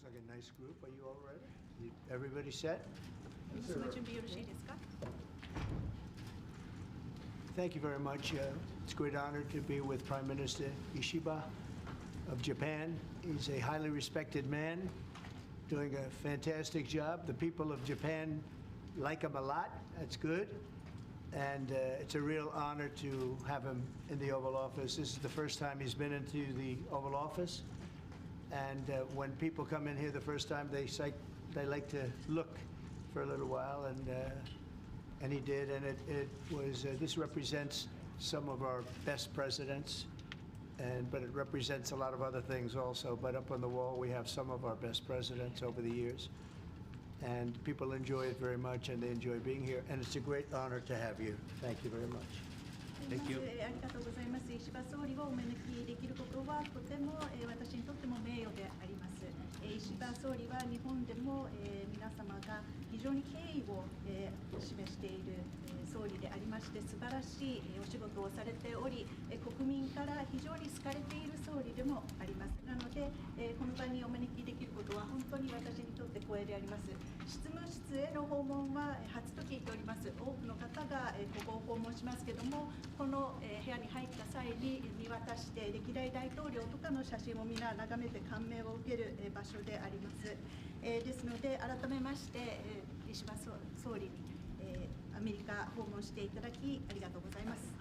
like a nice group. Are you all ready? Everybody set? 준비よろしいですか? Thank you very much. It's a great honor to be with Prime Minister Ishiba of Japan. He's a highly respected man, doing a fantastic job. The people of Japan like him a lot. That's good. And it's a real honor to have him in the Oval Office. This is the first time he's been into the Oval Office. And when people come in here the first time, they like to look for a little while, and he did. And it was this represents some of our best presidents, but it represents a lot of other things also. But up on the wall, we have some of our best presidents over the years. And people enjoy it very much, and they enjoy being here. And it's a great honor to have you. Thank you very much. Thank you. ありがとうございます。石破総理をお招きできることはとても私にとっても名誉であります。石破総理は日本でも皆様が非常に敬意を示している総理でありまして、素晴らしいお仕事をされており、国民から非常に好かれている総理でもあります。なので、この場にお招きできることは本当に私にとって光栄であります。執務室への訪問は初と聞いております。多くの方がここを訪問しますけども、この部屋に入った際に見渡して歴代大統領とかの写真を皆眺めて感銘を受ける場所であります。ですので改めまして石破総理にアメリカ訪問していただきありがとうございます。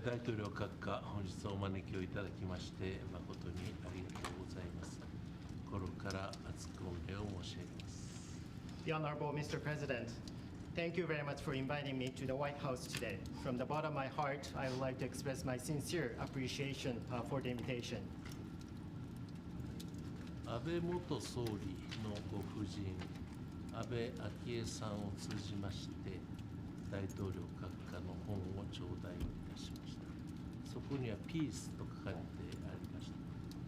大統領閣下、本日お招きをいただきまして誠にありがとうございます。心から厚く御礼を申し上げます。 The Honorable Mr. President, thank you very much for inviting me to the White House today. From the bottom of my heart, I would like to express my sincere appreciation for the invitation. 安倍元総理のご夫人、安倍昭恵さんを通じまして、大統領閣下の本を頂戴いたしました。そこにはピースと書かれてありました。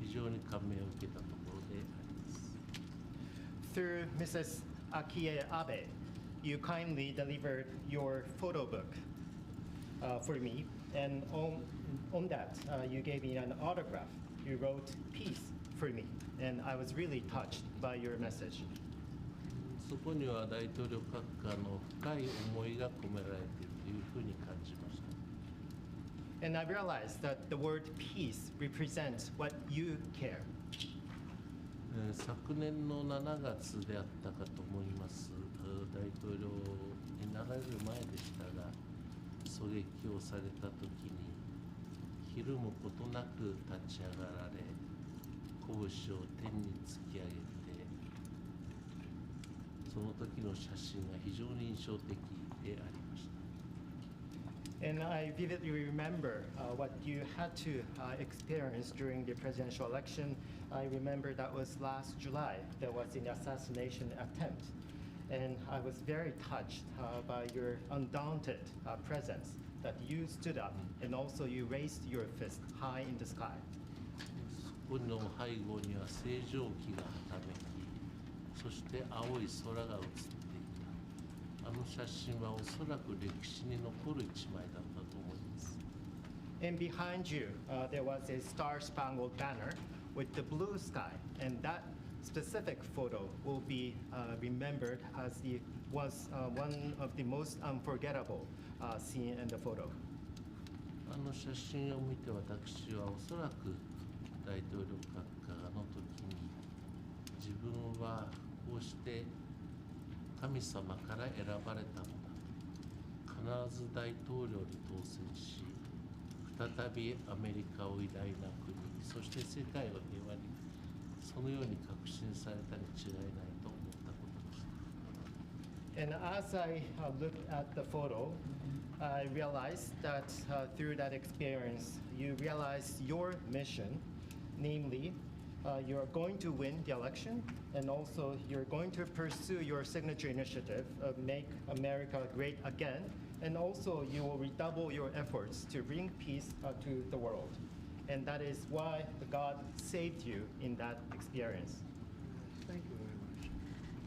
非常に感銘を受けたところであります。Through Mrs. Akie Abe, you kindly delivered your photo book for me, and on that you gave me an autograph. You wrote peace for me, and I was really touched by your message. そこには大統領閣下の深い思いが込められているというふうに感じました。And I realized that the word peace represents what you care. 昨年の7月であったかと思います。大統領になられる前でしたが、狙撃をされた時にひるむことなく立ち上がられ、拳を天に突き上げて、その時の写真が非常に印象的でありました。And I vividly remember what you had to experience during the presidential election. I remember that was last July. There was an assassination attempt. And I was very touched by your undaunted presence, that you stood up and also you raised your fist high in the sky. そこの背後には星条旗がはためき、そして青い空が映っていた。あの写真はおそらく歴史に残る一枚だったと思います。And behind you, there was a star-spangled banner with the blue sky, and that specific photo will be remembered as it was one of the most unforgettable scene in the photo. あの写真を見て私はおそらく大統領閣下の時に自分はこうして神様から選ばれたのだ、必ず大統領に当選し再びアメリカを偉大な国、そして世界を平和に、そのように確信されたに違いないと思ったことでした。 And as I looked at the photo, I realized that through that experience, you realized your mission, namely, you're going to win the election, and also you're going to pursue your signature initiative of Make America Great Again, and also you will redouble your efforts to bring peace to the world. And that is why God saved you in that experience. Thank you very much.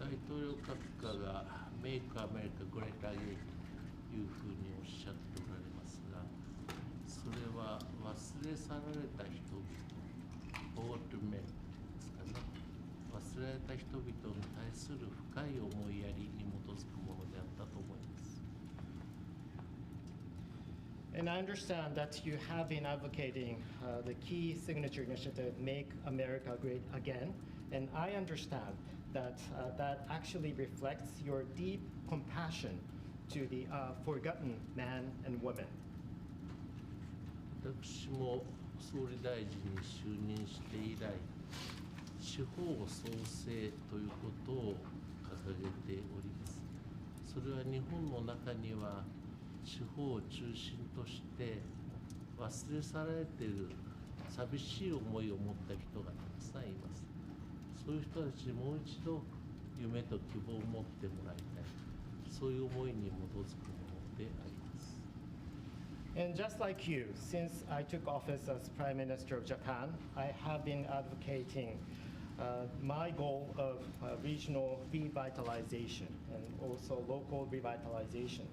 大統領閣下がメイクアメリカグレートアゲインというふうにおっしゃっておられますが、それは忘れ去られた人々、Forward Men た人々に対する深い思いやりに基づくものであったと思います。And I understand that you have been advocating the key signature initiative, Make America Great Again. And I understand that that actually reflects your deep compassion to the forgotten man and woman. 私も総理大臣に就任して以来、地方創生ということを掲げております。それは日本の中には地方を中心として忘れ去られている寂しい思いを持った人がたくさんいます。そういう人たちにもう一度夢と希望を持ってもらいたい、そういう思いに基づくものであります。And just like you, since I took office as Prime Minister of Japan, I have been advocating my goal of regional revitalization and also local revitalization.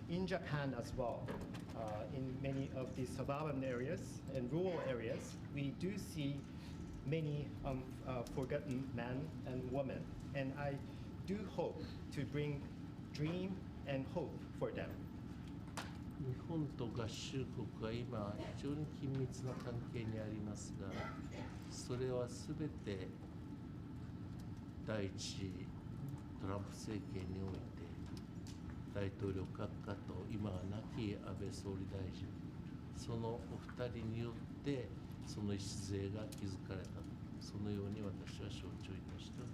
In Japan as well, in many of the suburban areas and rural areas, we do see many forgotten men and women. And I do hope to bring dream and hope for them. 日本と合衆国は今非常に緊密な関係にありますが、それはすべて第一次トランプ政権において大統領閣下と今は亡き安倍総理大臣、そのお二人によってその礎が築かれた、そのように私は承知いたしており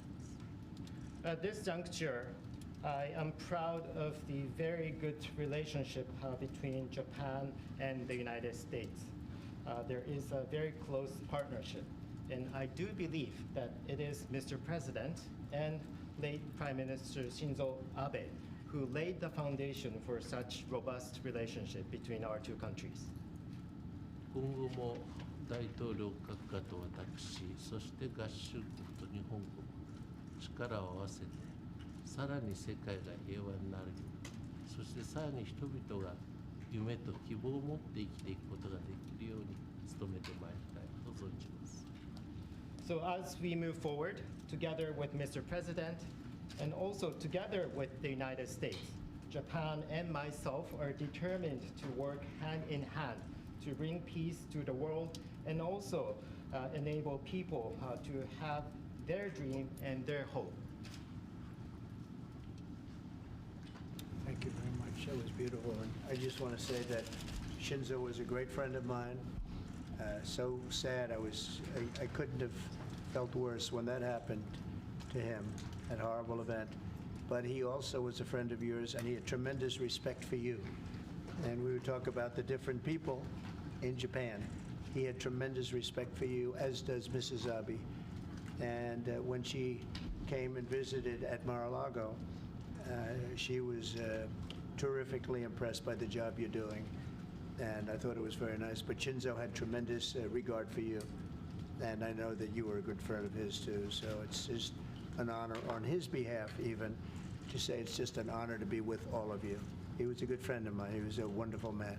ます。At this juncture, I am proud of the very good relationship between Japan and the United States. There is a very close partnership, and I do believe that it is Mr. President and late Prime Minister Shinzo Abe who laid the foundation for such robust relationship between our two countries. 今後も大統領閣下と私、そして合衆国と日本国、力を合わせてさらに世界が平和になるように、そしてさらに人々が夢と希望を持って生きていくことができるように努めてまいりたいと存じます。So as we move forward, together with Mr. President, and also together with the United States, Japan and myself are determined to work hand in hand to bring peace to the world and also enable people to have their dream and their hope. Thank you very much. That was beautiful. And I just want to say that Shinzo was a great friend of mine. So sad. I couldn't have felt worse when that happened to him, that horrible event. But he also was a friend of yours, and he had tremendous respect for you. And we would talk about the different people in Japan. He had tremendous respect for you, as does Mrs. Abe. And when she came and visited at Mar-a-Lago, she was terrifically impressed by the job you're doing. And I thought it was very nice. But Shinzo had tremendous regard for you. And I know that you were a good friend of his, too. So it's just an honor on his behalf, even, to say it's just an honor to be with all of you. He was a good friend of mine. He was a wonderful man.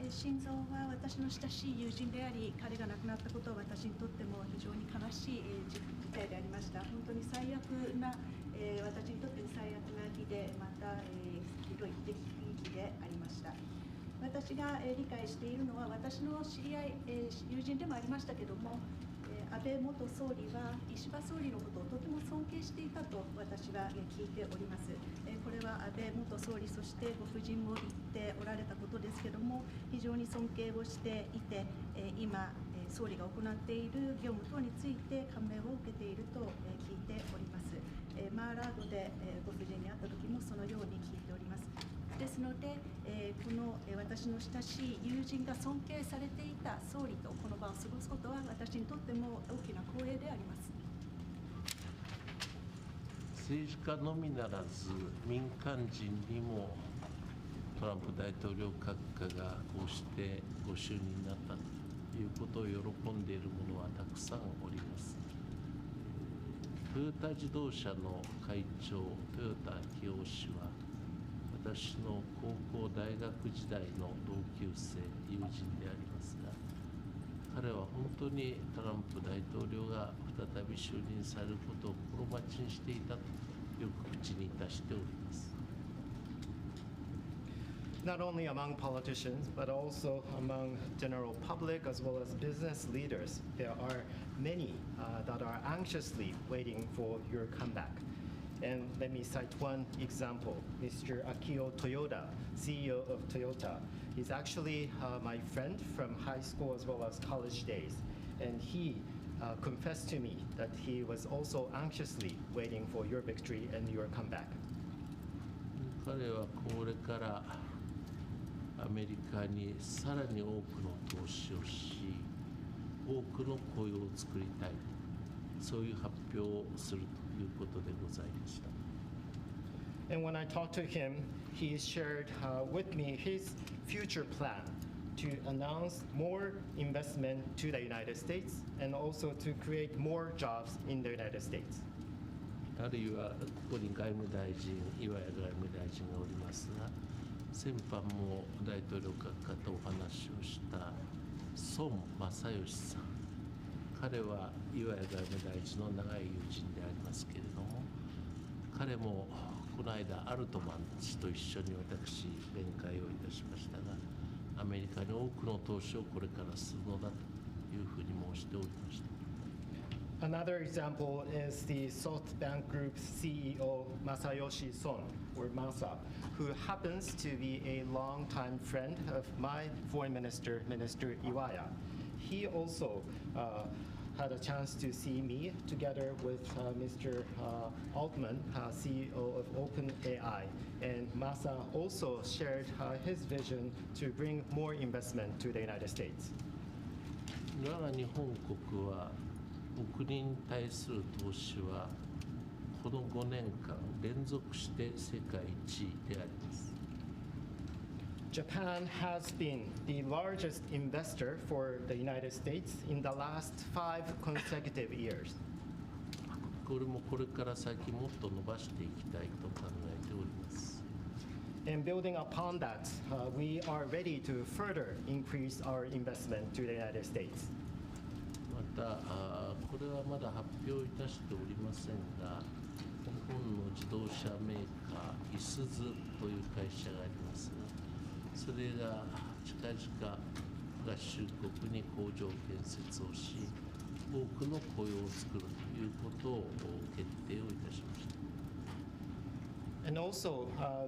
心臓は私の親しい友人であり、彼が亡くなったことは私にとっても非常に悲しい事態でありました。本当に最悪な、私にとって最悪な日で、また、ひどい悲劇でありました。私が理解しているのは、私の知り合い、友人でもありましたけども、安倍元総理は石破総理のことをとても尊敬していたと私は聞いております。これは安倍元総理、そしてご夫人も言っておられたことですけども、非常に尊敬をしていて、今、総理が行っている業務等について感銘を受けていると聞いております。マーラードでご夫人に会った時もそのように聞いております。ですので、この私の親しい友人が尊敬されていた総理とこの場を過ごすことは私にとっても大きな光栄であります。政治家のみならず民間人にもトランプ大統領閣下がこうしてご就任になったということを喜んでいる者はたくさんおります。トヨタ自動車の会長、豊田章男氏は私の高校大学時代の同級生友人でありますが、彼は本当にトランプ大統領が再び就任されることを心待ちにしていたとよく口にいたしております。Not only among politicians, but also among general public as well as business leaders, there are many that are anxiously waiting for your comeback. And let me cite one example. Mr. Akio Toyoda, CEO of Toyota, is actually my friend from high school as well as college days. And he confessed to me that he was also anxiously waiting for your victory and your comeback. 彼はこれからアメリカにさらに多くの投資をし、多くの雇用を作りたい、そういう発表をするということでございました。And when I talked to him, he shared with me his future plan to announce more investment to the United States and also to create more jobs in the United States. あるいはここに外務大臣、岩谷外務大臣がおりますが、先般も大統領閣下とお話をした孫正義さん、彼は岩谷外務大臣の長い友人でありますけれども、彼もこの間アルトマン氏と一緒に私面会をいたしましたが、アメリカに多くの投資をこれからするのだというふうに申しておりました。Another example is the SoftBank Group CEO Masayoshi Son, or Masa, who happens to be a longtime friend of my foreign minister, Minister Iwaya. He also had a chance to see me together with Mr. Altman, CEO of OpenAI. And Masa also shared his vision to bring more investment to the United States. 我が日本国は国に対する投資はこの5年間連続して世界一位であります。Japan has been the largest investor for the United States in the last 5 consecutive years. これもこれから先もっと伸ばしていきたいと考えております。And building upon that, we are ready to further increase our investment to the United States. またこれはまだ発表いたしておりませんが、日本の自動車メーカーいすゞという会社がありますが、それが近々合衆国に工場建設をし、多くの雇用を作るということを決定をいたしました。And also,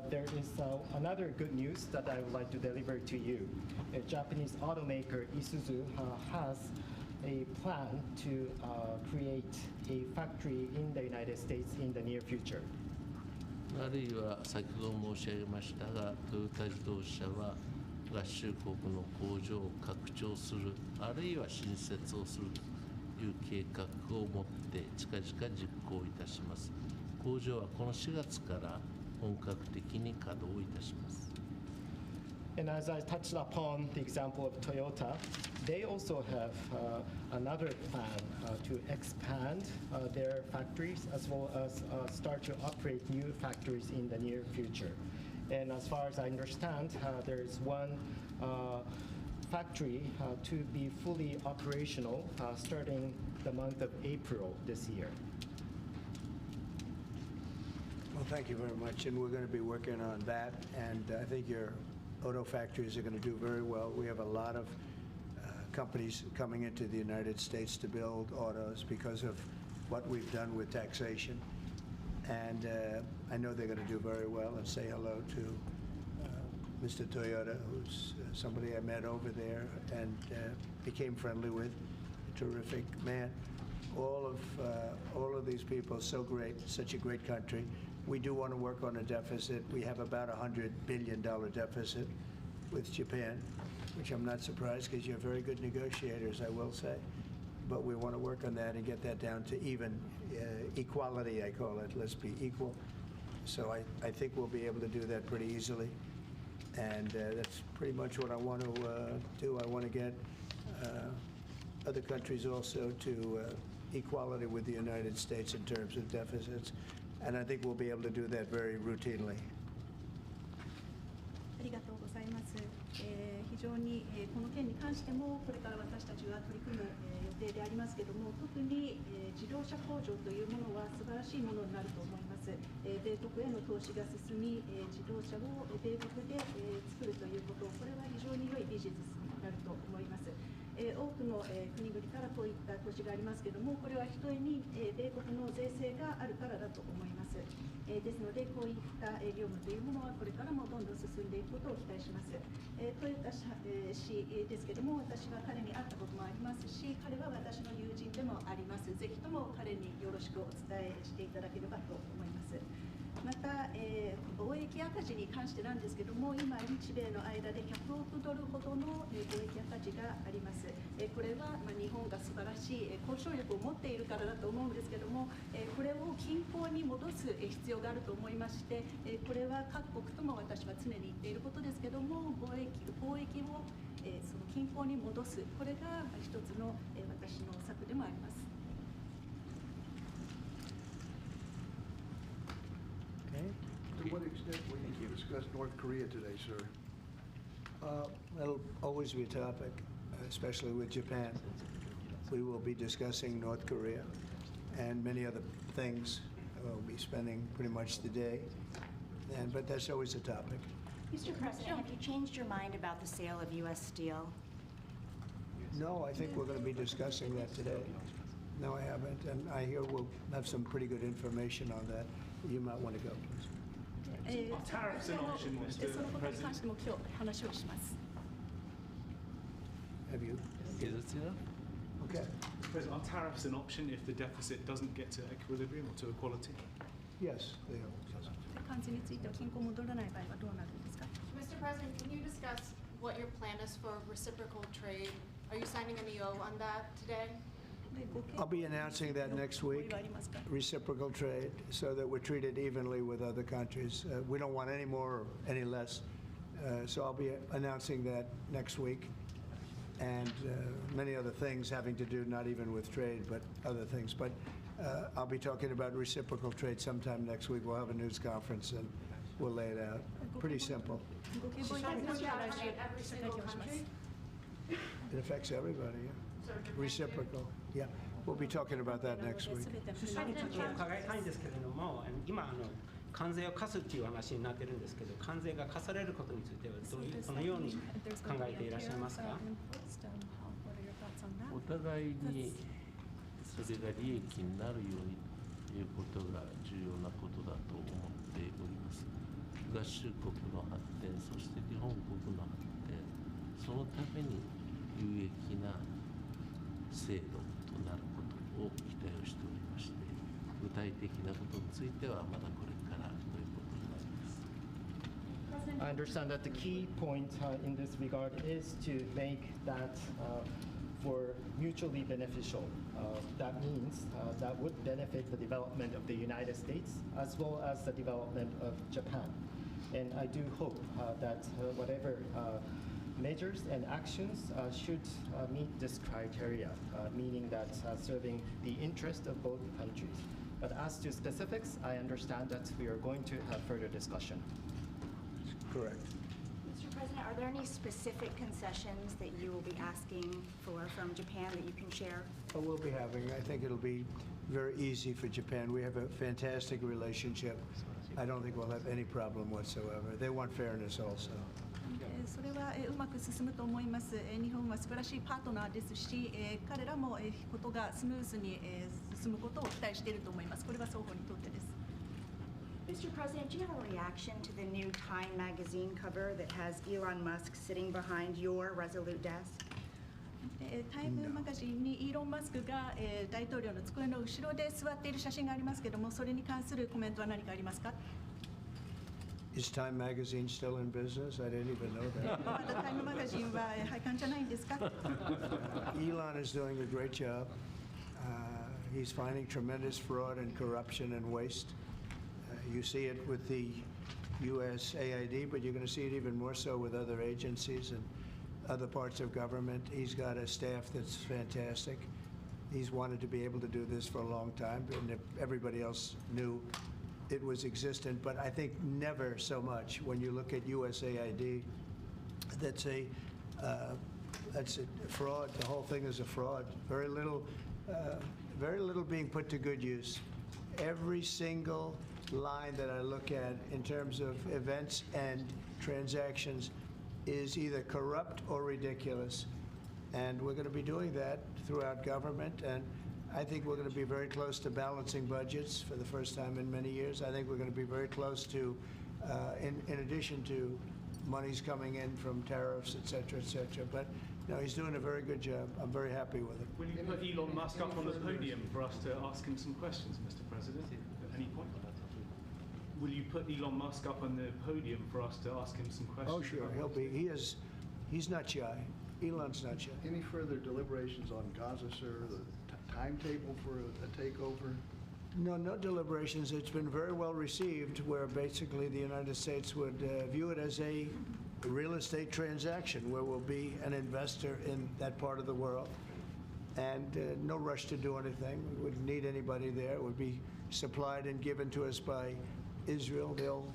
there is another good news that I would like to deliver to you. A Japanese automaker Isuzu has a plan to create a factory in the United States in the near future. あるいは先ほど申し上げましたが、トヨタ自動車は合衆国の工場を拡張する、あるいは新設をするという計画を持って近々実行いたします。工場はこの4月から本格的に稼働いたします。And as I touched upon the example of Toyota, they also have another plan to expand their factories as well as start to operate new factories in the near future. And as far as I understand, there is one factory to be fully operational starting the month of April this year. Well, thank you very much, and we're going to be working on that, and I think your auto factories are going to do very well. We have a lot of companies coming into the United States to build autos because of what we've done with taxation, and I know they're going to do very well. And say hello to Mr. Toyota, who's somebody I met over there and became friendly with, a terrific man. All of these people, so great, such a great country. We do want to work on a deficit. We have about $100 billion deficit with Japan, which I'm not surprised because you're very good negotiators, I will say. But we want to work on that and get that down to even equality, I call it. Let's be equal. So I think we'll be able to do that pretty easily. And that's pretty much what I want to do. I want to get other countries also to equality with the United States in terms of deficits. And I think we'll be able to do that very routinely. ありがとうございます。非常にこの件に関してもこれから私たちが取り組むますけども、特に、自動車工場というものは素晴らしいものになると思います。米国への投資が進み、自動車を米国で、作るということ、これは非常に良いビジネスになると思います。多くの、国々からこういった投資がありますけれども、これはひとえに、米国の税制があるからだと思います。ですので、こういった業務というものはこれからもどんどん進んでいくことを期待します。トヨタ氏ですけれども、私は彼に会ったこともありますし、彼は私の友人でもあります。ぜひとも彼によろしくお伝えしていただければと思います。また、貿易赤字に関してなんですけれども、今、日米の間で100億ドルほどの貿易赤字があります。これは日本が素晴らしい交渉力を持っているからだと思うんですけれども、これを均衡に戻す必要があると思いまして、これは各国とも私は常に言っていることですけれども、貿易をその均衡に戻す、これが一つの私の策でもあります。Okay. To what extent will you discuss North Korea today, sir? That'll always be a topic, especially with Japan. We will be discussing North Korea and many other things. We'll be spending pretty much the day, but that's always a topic. Mr. President, have you changed your mind about the sale of U.S. steel? No, I think we're going to be discussing that today. No, I haven't, and I hear we'll have some pretty good information on that. You might want to go, please. Tariffs an option, Mr. そのことに関しても今日話をします。Have you? Is it enough? Okay. President, are tariffs an option if the deficit doesn't get to equilibrium or to equality? Yes, they are. 関税については均衡戻らない場合はどうなるんですか。 Mr. President, can you discuss what your plan is for reciprocal trade? Are you signing an EO on that today? I'll be announcing that next week, reciprocal trade, so that we're treated evenly with other countries. We don't want any more or any less. So I'll be announcing that next week. And many other things having to do not even with trade, but other things. But I'll be talking about reciprocal trade sometime next week. We'll have a news conference and we'll lay it out. Pretty simple. ご希望いただきましたら来週 Every 会 single 見をします country? It affects everybody, yeah. So Japan- Reciprocal, yeah. We'll be talking about that next week. 首相にちょっと伺いたいんですけれども、今関税を課すっていう話になってるんですけど、関税が課されることについてはどのように考えていらっしゃいますか。お互いにそれが利益になるようにということが重要なことだと思っております。合衆国の発展、そして日本国の発展、そのために有益な制度となることを期待をしておりまして、具体的なことについてはまだこれからということになります。I understand that the key point in this regard is to make that for mutually beneficial. That means that would benefit the development of the United States as well as the development of Japan. And I do hope that whatever measures and actions should meet this criteria, meaning that serving the interest of both countries. But as to specifics, I understand that we are going to have further discussion. Correct. Mr. President, are there any specific concessions that you will be asking for from Japan that you can share? But we'll be having, I think it'll be very easy for Japan. We have a fantastic relationship. I don't think we'll have any problem whatsoever. They want fairness also. それはうまく進むと思います。日本は素晴らしいパートナーですし、彼らもことがスムーズに進むことを期待していると思います。これは双方にとってです。Mr. President, do you have a reaction to the new Time magazine cover that has Elon Musk sitting behind your Resolute desk? タイムマガジンにイーロン・マスクが大統領の机の後ろで座っている写真がありますけれども、それに関するコメントは何かありますか？ Is Time Magazine still in business? I didn't even know that. まだタイムマガジンは廃刊じゃないんですか？ Elon is doing a great job. He's finding tremendous fraud and corruption and waste. You see it with the USAID, but you're going to see it even more so with other agencies and other parts of government. He's got a staff that's fantastic. He's wanted to be able to do this for a long time, and if everybody else knew it was existent, but I think never so much when you look at USAID. That's a That's a fraud. The whole thing is a fraud. Very little being put to good use. Every single line that I look at in terms of events and transactions is either corrupt or ridiculous. And we're going to be doing that throughout government. And I think we're going to be very close to balancing budgets for the first time in many years. I think we're going to be very close to, in addition to monies coming in from tariffs, et cetera, et cetera. But no, he's doing a very good job. I'm very happy with him. Will you put Elon Musk up on the podium for us to ask him some questions, Mr. President, at any point? Will you put Elon Musk up on the podium for us to ask him some questions? Oh, sure. He'll be. He's not shy. Elon's not shy. Any further deliberations on Gaza, sir? The timetable for a takeover? No deliberations. It's been very well received, where basically the United States would view it as a real estate transaction, where we'll be an investor in that part of the world, and no rush to do anything. We wouldn't need anybody there. It would be supplied and given to us by Israel. They'll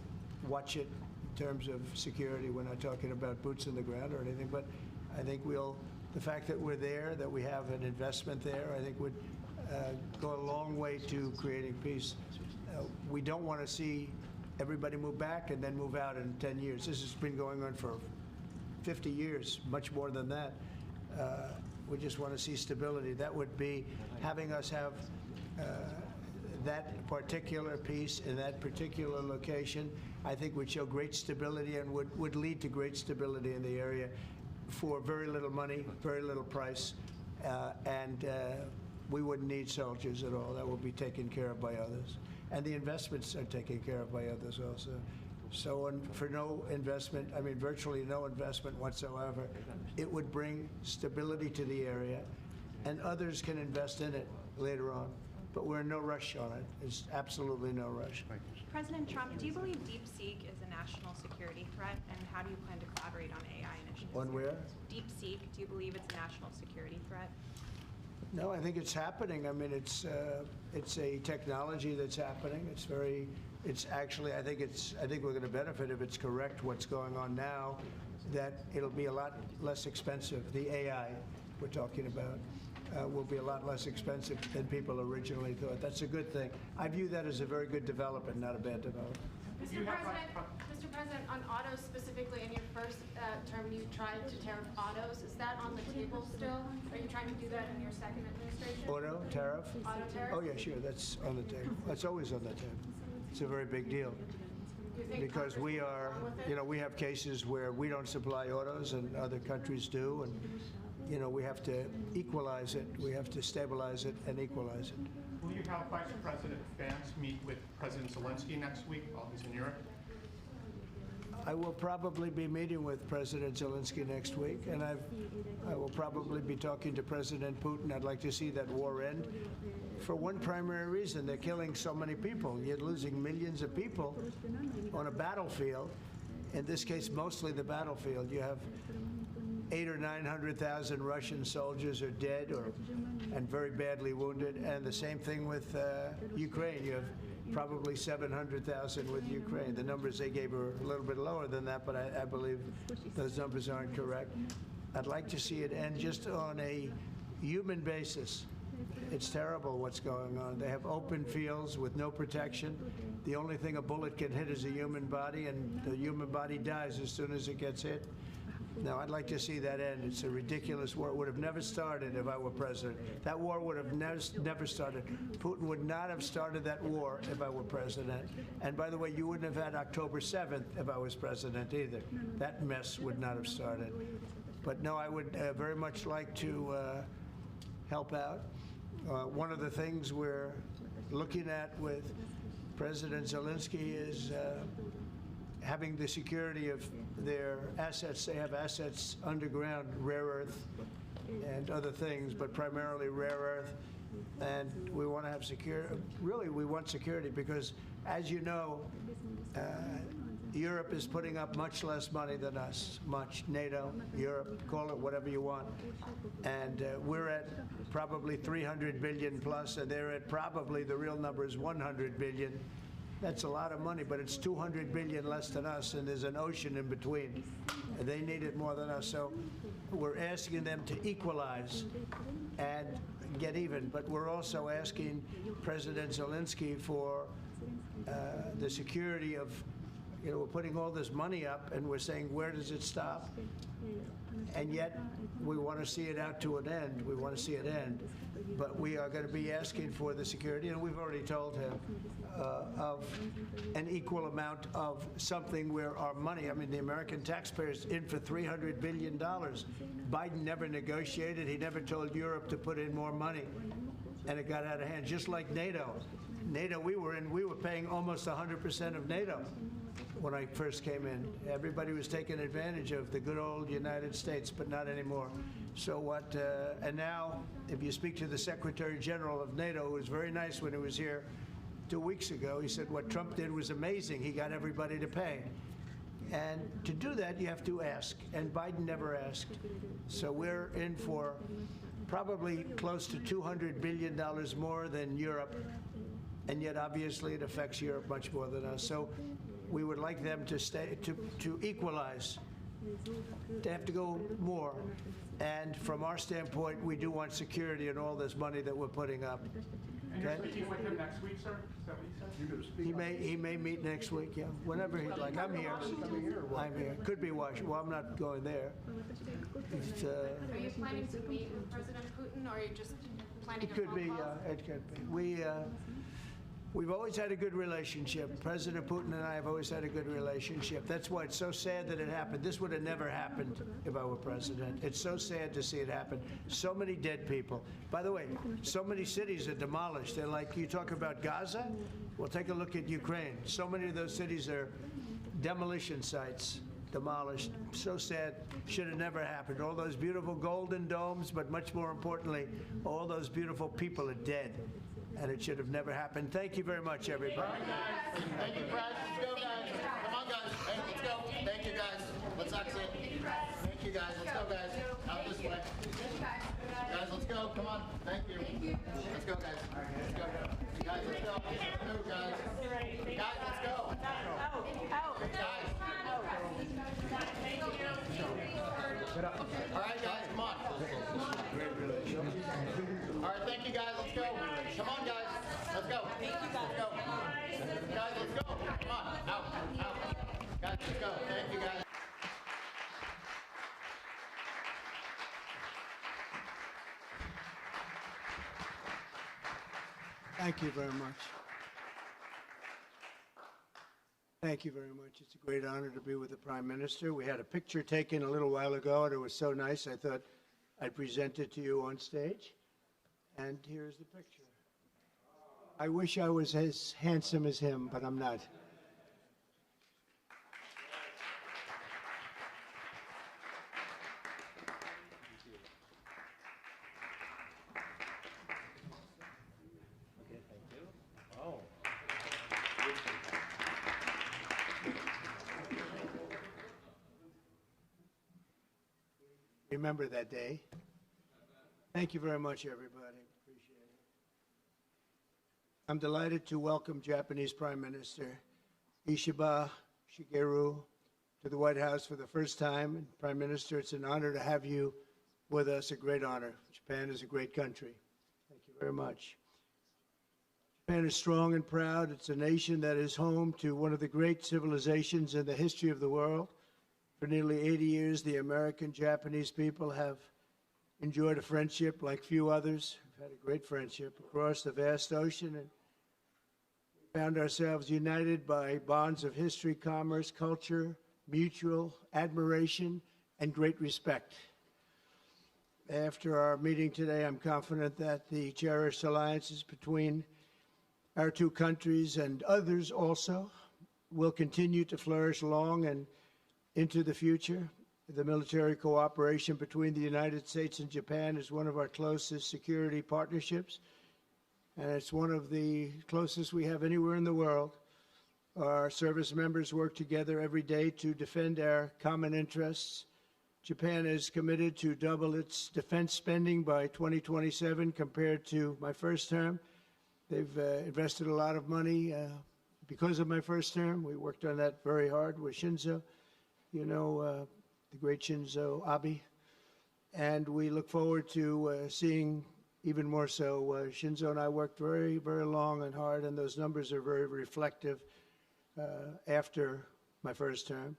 watch it in terms of security. We're not talking about boots in the ground or anything, but I think the fact that we're there, that we have an investment there, I think would go a long way to creating peace. We don't want to see everybody move back and then move out in 10 years. This has been going on for 50 years, much more than that. We just want to see stability. That would be having us have that particular piece in that particular location, I think would show great stability and would lead to great stability in the area for very little money, very little price, and we wouldn't need soldiers at all. That will be taken care of by others. And the investments are taken care of by others also. So for no investment, I mean virtually no investment whatsoever, it would bring stability to the area, and others can invest in it later on. But we're in no rush on it. There's absolutely no rush. President Trump, do you believe DeepSeek is a national security threat, and how do you plan to collaborate on AI initiatives? On where? DeepSeek, do you believe it's a national security threat? No, I think it's happening. I mean, it's a technology that's happening. It's actually, I think we're going to benefit if it's correct what's going on now, that it'll be a lot less expensive. The AI we're talking about will be a lot less expensive than people originally thought. That's a good thing. I view that as a very good development, not a bad development. Mr. President, on autos specifically, in your first term, you tried to tariff autos. Is that on the table still? Are you trying to do that in your second administration? Auto tariff? Auto tariff? Oh, yeah, sure. That's on the table. That's always on the table. It's a very big deal. Because we are, we have cases where we don't supply autos and other countries do, and we have to equalize it. We have to stabilize it and equalize it. Will you have Vice President Vance meet with President Zelensky next week while he's in Europe? I will probably be meeting with President Zelensky next week, and I will probably be talking to President Putin. I'd like to see that war end for one primary reason. They're killing so many people. You're losing millions of people on a battlefield. In this case, mostly the battlefield. You have 800,000 or 900,000 Russian soldiers are dead and very badly wounded, and the same thing with Ukraine. You have probably 700,000 with Ukraine. The numbers they gave are a little bit lower than that, but I believe those numbers aren't correct. I'd like to see it end just on a human basis. It's terrible what's going on. They have open fields with no protection. The only thing a bullet can hit is a human body, and the human body dies as soon as it gets hit. Now, I'd like to see that end. It's a ridiculous war. It would have never started if I were president. That war would have never started. Putin would not have started that war if I were president. And by the way, you wouldn't have had October 7th if I was president either. That mess would not have started. But no, I would very much like to help out. One of the things we're looking at with President Zelensky is having the security of their assets. They have assets underground, rare earth and other things, but primarily rare earth. And we want to have security. Really, we want security because, as you know, Europe is putting up much less money than us. NATO, Europe, call it whatever you want. And we're at probably 300 billion plus, and they're at probably, the real number is 100 billion. That's a lot of money, but it's 200 billion less than us, and there's an ocean in between. And they need it more than us. So we're asking them to equalize and get even. But we're also asking President Zelensky for the security of, we're putting all this money up, and we're saying, where does it stop? And yet, we want to see it out to an end. We want to see it end. But we are going to be asking for the security, and we've already told him, of an equal amount of something where our money, I mean, the American taxpayers in for $300 billion. Biden never negotiated. He never told Europe to put in more money, and it got out of hand, just like NATO. NATO we were paying almost 100% of NATO. When I first came in, everybody was taking advantage of the good old United States, but not anymore. So what, and now, if you speak to the Secretary General of NATO, who was very nice when he was here 2 weeks ago, he said what Trump did was amazing. He got everybody to pay. And to do that, you have to ask, and Biden never asked. So we're in for probably close to $200 billion more than Europe, and yet obviously it affects Europe much more than us. So we would like them to stay, to equalize. They have to go more. And from our standpoint, we do want security and all this money that we're putting up. And you're speaking with him next week, sir? Is that what you said? You're going to speak He may meet next week, yeah. Whenever he'd like. I'm here. I'm here. Could be Washington. Well, I'm not going there. It's, Are you planning to meet with President Putin, or are you just planning it a could phone be. call? It could be. We've always had a good relationship. President Putin and I have always had a good relationship. That's why it's so sad that it happened. This would have never happened if I were president. It's so sad to see it happen. So many dead people. By the way, so many cities are demolished. They're like, you talk about Gaza? Well, take a look at Ukraine. So many of those cities are demolition sites, demolished. So sad. Should have never happened. All those beautiful golden domes, but much more importantly, all those beautiful people are dead. And it should have never happened. Thank you very much, everybody. Thank you, Brad. Let's go, guys. Come on, guys. Hey, let's go. Thank you, guys. Let's exit. Thank you, guys. Let's go, guys. Out this way. Guys, let's go. Come on. Thank you. Let's go, guys. Let's go. Guys, let's go. Let's move, guys. Guys, let's go. Guys. All right, guys, come on. All right, thank you, guys. Let's go. Come on, guys. Let's go. Let's go. Guys, let's go. Come on. Out. Guys, let's go. Thank you, guys. Thank you very much. Thank you very much. It's a great honor to be with the Prime Minister. We had a picture taken a little while ago, and it was so nice, I thought I'd present it to you on stage. And here's the picture. I wish I was as handsome as him, but I'm not. Remember that day. Thank you very much, everybody. Appreciate it. I'm delighted to welcome Japanese Prime Minister Ishiba Shigeru to the White House for the first time. And Prime Minister, it's an honor to have you with us, a great honor. Japan is a great country. Thank you very much. Japan is strong and proud. It's a nation that is home to one of the great civilizations in the history of the world. For nearly 80 years, the American-Japanese people have enjoyed a friendship like few others. We've had a great friendship across the vast ocean, and we found ourselves united by bonds of history, commerce, culture, mutual admiration, and great respect. After our meeting today, I'm confident that the cherished alliances between our two countries and others also will continue to flourish long and into the future. The military cooperation between the United States and Japan is one of our closest security partnerships, and it's one of the closest we have anywhere in the world. Our service members work together every day to defend our common interests. Japan is committed to double its defense spending by 2027 compared to my first term. They've invested a lot of money because of my first term. We worked on that very hard with Shinzo, you know, the great Shinzo Abe. And we look forward to seeing even more so. Shinzo and I worked very, very long and hard, and those numbers are very reflective after my first term.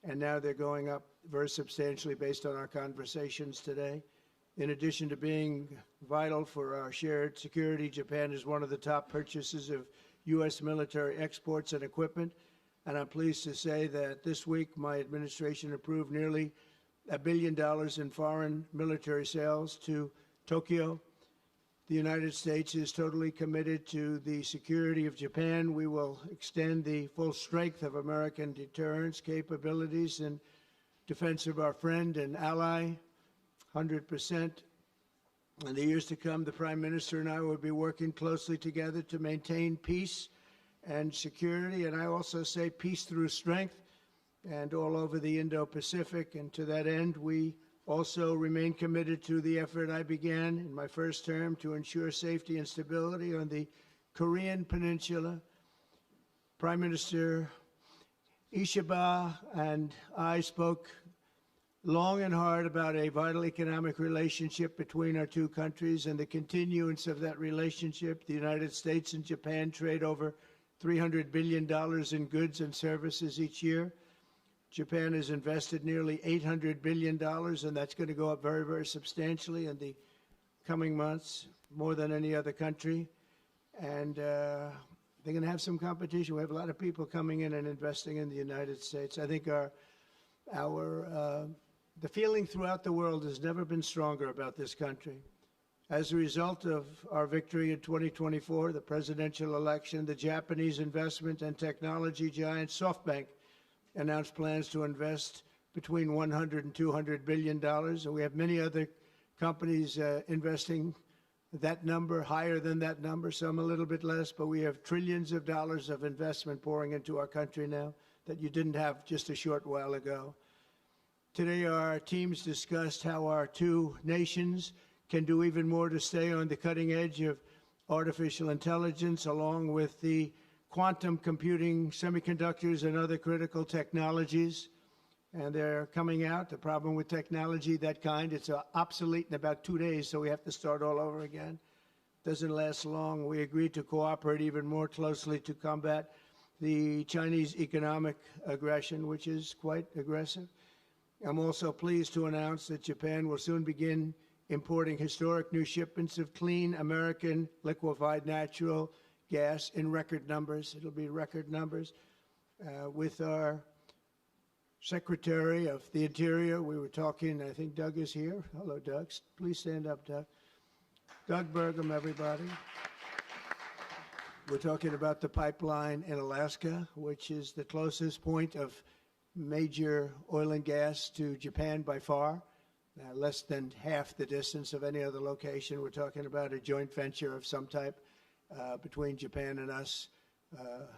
And now they're going up very substantially based on our conversations today. In addition to being vital for our shared security, Japan is one of the top purchasers of U.S. military exports and equipment. And I'm pleased to say that this week my administration approved nearly $1 billion in foreign military sales to Tokyo. The United States is totally committed to the security of Japan. We will extend the full strength of American deterrence capabilities in defense of our friend and ally, 100%. In the years to come, the Prime Minister and I will be working closely together to maintain peace and security, and I also say peace through strength, and all over the Indo-Pacific. And to that end, we also remain committed to the effort I began in my first term to ensure safety and stability on the Korean Peninsula. Prime Minister Ishiba and I spoke long and hard about a vital economic relationship between our two countries and the continuance of that relationship. The United States and Japan trade over $300 billion in goods and services each year. Japan has invested nearly $800 billion, and that's going to go up very, very substantially in the coming months, more than any other country. And they're going to have some competition. We have a lot of people coming in and investing in the United States. I think the feeling throughout the world has never been stronger about this country. As a result of our victory in 2024, the presidential election, the Japanese investment and technology giant SoftBank announced plans to invest between $100 and $200 billion, and we have many other companies investing that number, higher than that number, some a little bit less, but we have trillions of dollars of investment pouring into our country now that you didn't have just a short while ago. Today, our teams discussed how our two nations can do even more to stay on the cutting edge of artificial intelligence, along with the quantum computing, semiconductors, and other critical technologies. And they're coming out. The problem with technology that kind, it's obsolete in about 2 days, so we have to start all over again. Doesn't last long. We agreed to cooperate even more closely to combat the Chinese economic aggression, which is quite aggressive. I'm also pleased to announce that Japan will soon begin importing historic new shipments of clean American liquefied natural gas in record numbers. It'll be record numbers. With our Secretary of the Interior, we were talking, I think Doug is here. Hello, Doug. Please stand up, Doug. Doug Burgum, everybody. We're talking about the pipeline in Alaska, which is the closest point of major oil and gas to Japan by far, less than half the distance of any other location. We're talking about a joint venture of some type between Japan and us,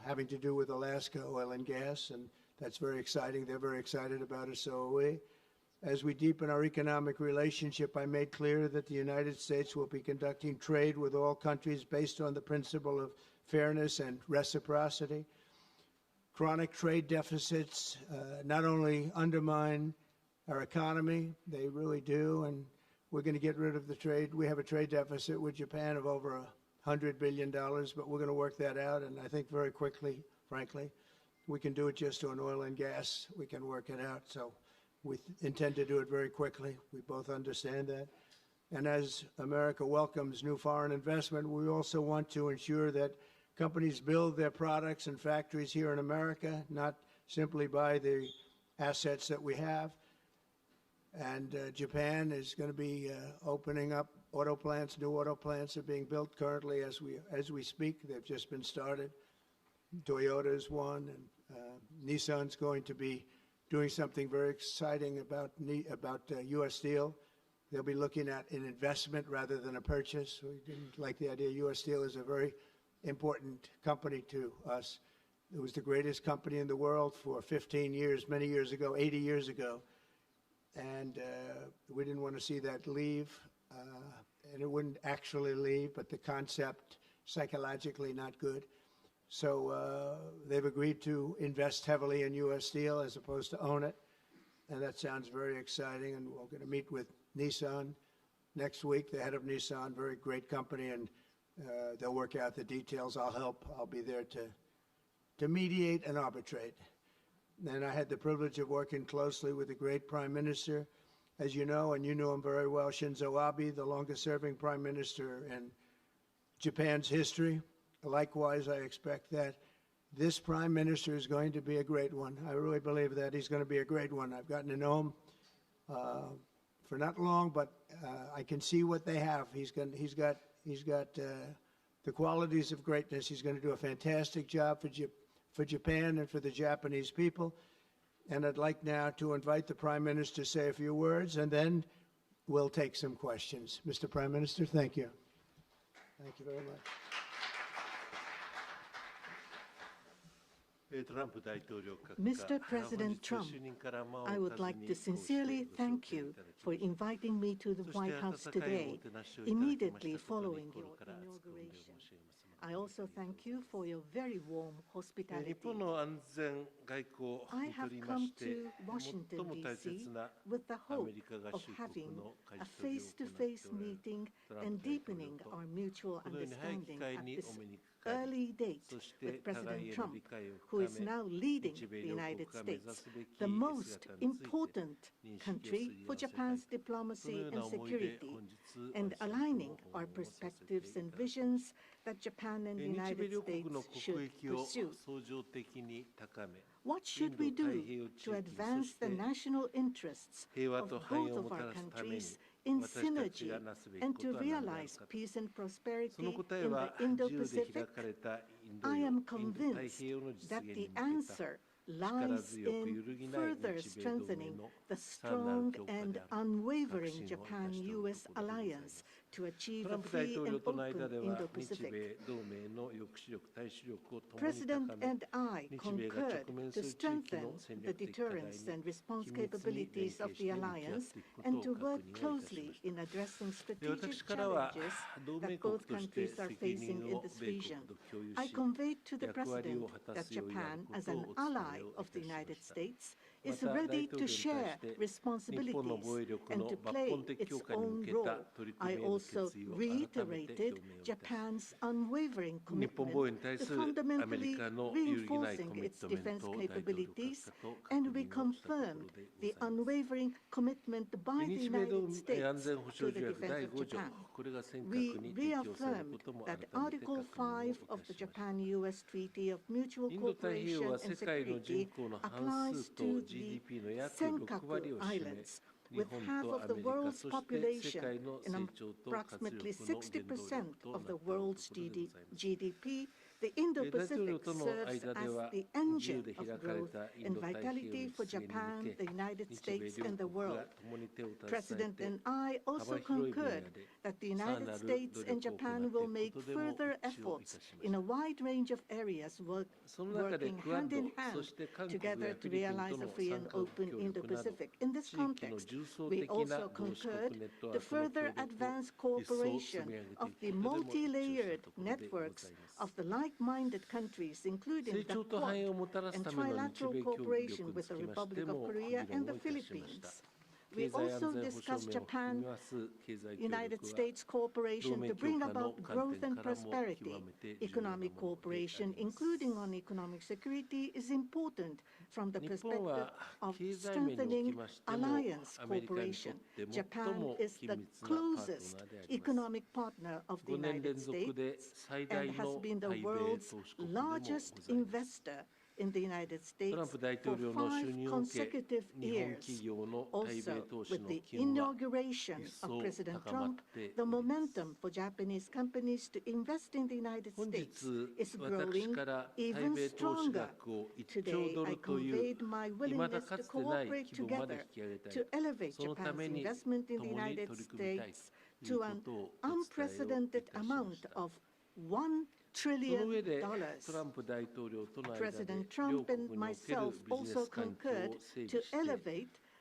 having to do with Alaska oil and gas, and that's very exciting. They're very excited about it, so are we. As we deepen our economic relationship, I made clear that the United States will be conducting trade with all countries based on the principle of fairness and reciprocity. Chronic trade deficits not only undermine our economy, they really do, and we're going to get rid of the trade. We have a trade deficit with Japan of over $100 billion, but we're going to work that out, and I think very quickly, frankly. We can do it just on oil and gas. We can work it out, so we intend to do it very quickly. We both understand that. And as America welcomes new foreign investment, we also want to ensure that companies build their products and factories here in America, not simply buy the assets that we have. And Japan is going to be opening up auto plants. New auto plants are being built currently as we speak. They've just been started. Toyota is one, and Nissan's going to be doing something very exciting about U.S. Steel. They'll be looking at an investment rather than a purchase. We didn't like the idea. U.S. Steel is a very important company to us. It was the greatest company in the world for 15 years, many years ago, 80 years ago. And we didn't want to see that leave. And it wouldn't actually leave, but the concept, psychologically not good. So they've agreed to invest heavily in U.S. steel as opposed to own it. And that sounds very exciting. And we're going to meet with Nissan next week, the head of Nissan, very great company, and they'll work out the details. I'll help. I'll be there to mediate and arbitrate. And I had the privilege of working closely with the great Prime Minister, as you know, and you know him very well, Shinzo Abe, the longest-serving Prime Minister in Japan's history. Likewise, I expect that this Prime Minister is going to be a great one. I really believe that he's going to be a great one. I've gotten to know him for not long, but I can see what they have. He's got the qualities of greatness. He's going to do a fantastic job for Japan and for the Japanese people. And I'd like now to invite the Prime Minister to say a few words, and then we'll take some questions. Mr. Prime Minister, thank you. Thank you very much. Mr. President Trump, I would like to sincerely thank you for inviting me to the White House today, immediately following your inauguration. I also thank you for your very warm hospitality. I have come to Washington, D.C. with the hope of having a face-to-face meeting and deepening our mutual understanding at this early date with President Trump, who is now leading the United States, the most important country for Japan's diplomacy and security, and aligning our perspectives and visions that Japan and the United States should pursue. What should we do to advance the national interests of both of our countries in synergy and to realize peace and prosperity in the Indo-Pacific? I am convinced that the answer lies in further strengthening the strong and unwavering Japan-U.S. alliance to achieve a free and open Indo-Pacific. President and I concurred to strengthen the deterrence and response capabilities of the alliance and to work closely in addressing strategic challenges that both countries are facing in this region. I conveyed to the President that Japan, as an ally of the United States, is ready to share responsibilities and to play its own role. I also reiterated Japan's unwavering commitment to fundamentally reinforcing its defense capabilities, and we confirmed the unwavering commitment by the United States to the defense of Japan. We reaffirmed that Article 5 of the Japan-U.S. Treaty of Mutual Cooperation and Security applies to the Senkaku Islands, with half of the world's population and approximately 60% of the world's GDP. The Indo-Pacific serves as the engine of growth and vitality for Japan, the United States, and the world. President and I also concurred that the United States and Japan will make further efforts in a wide range of areas, working hand in hand together to realize a free and open Indo-Pacific. In this context, we also concurred to further advance cooperation of the multi-layered networks of the like-minded countries, including the Quad and trilateral cooperation with the Republic of Korea and the Philippines. We also discussed Japan-United States cooperation to bring about growth and prosperity. Economic cooperation, including on economic security, is important from the perspective of strengthening alliance cooperation. Japan is the closest economic partner of the United States and has been the world's largest investor in the United States for 5 consecutive years. Also, with the inauguration of President Trump, the momentum for Japanese companies to invest in the United States is growing even stronger. Today, I conveyed my willingness to cooperate together to elevate Japan's investment in the United States to an unprecedented amount of $1 trillion. President Trump and myself also concurred to elevate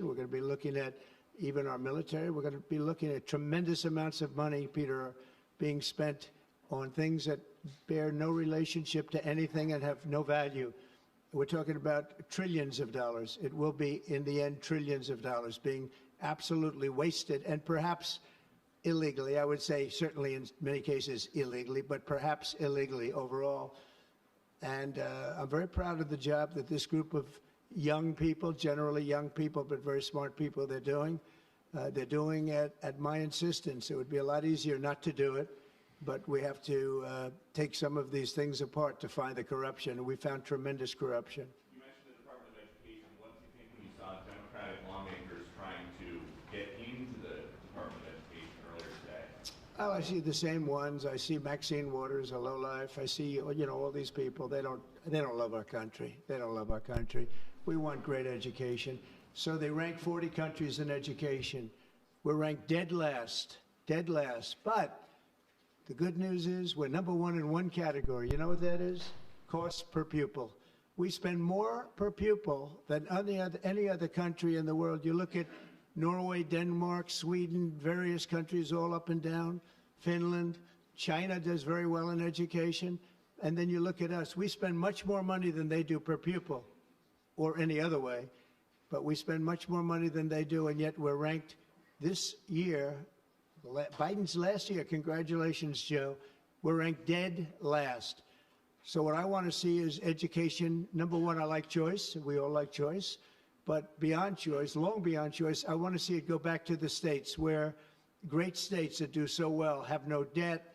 education. We're going to be looking at even our military. We're going to be looking at tremendous amounts of money, Peter, being spent on things that bear no relationship to anything and have no value. We're talking about trillions of dollars. It will be, in the end, trillions of dollars being absolutely wasted and perhaps illegally. I would say certainly in many cases illegally, but perhaps illegally overall. And I'm very proud of the job that this group of young people, generally young people, but very smart people, they're doing. They're doing it at my insistence. It would be a lot easier not to do it, but we have to take some of these things apart to find the corruption, and we found tremendous corruption. You mentioned the Department of Education. What do you think when you saw Democratic lawmakers trying to get into the Department of Education earlier today? Oh, I see the same ones. I see Maxine Waters, a lowlife. I see, all these people. They don't love our country. They don't love our country. We want great education. So they rank 40 countries in education. We're ranked dead last. But the good news is we're number one in one category. You know what that is? Cost per pupil. We spend more per pupil than any other country in the world. You look at Norway, Denmark, Sweden, various countries all up and down, Finland. China does very well in education. And then you look at us. We spend much more money than they do per pupil or any other way. But we spend much more money than they do, and yet we're ranked this year, Biden's last year, congratulations, Joe, we're ranked dead last. So what I want to see is education. Number one, I like choice. We all like choice. But beyond choice, long beyond choice, I want to see it go back to the states where great states that do so well have no debt.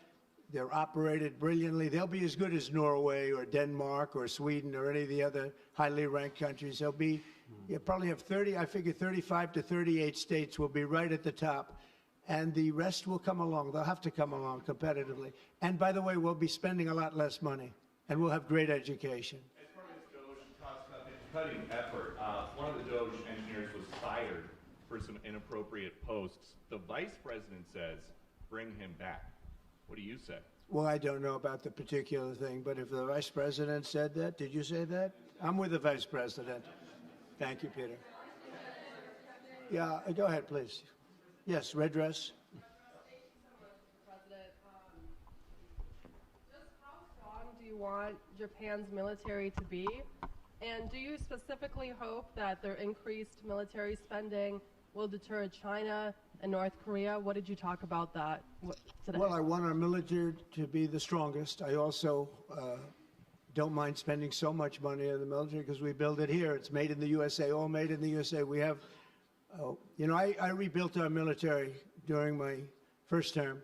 They're operated brilliantly. They'll be as good as Norway or Denmark or Sweden or any of the other highly ranked countries. They'll be, you probably have 35 to 38 states will be right at the top. And the rest will come along. They'll have to come along competitively. And by the way, we'll be spending a lot less money. And we'll have great education. As part of this DOGE cost-cutting effort, one of the DOGE engineers was fired for some inappropriate posts. The vice president says, bring him back. What do you say? Well, I don't know about the particular thing, but if the vice president said that, did you say that? I'm with the vice president. Thank you, Peter. Yeah, go ahead, please. Yes, red dress. Just how strong do you want Japan's military to be? And do you specifically hope that their increased military spending will deter China and North Korea? What did you talk about that today? Well, I want our military to be the strongest. I also don't mind spending so much money in the military because we build it here. It's made in the USA, all made in the USA. We have, I rebuilt our military during my first term.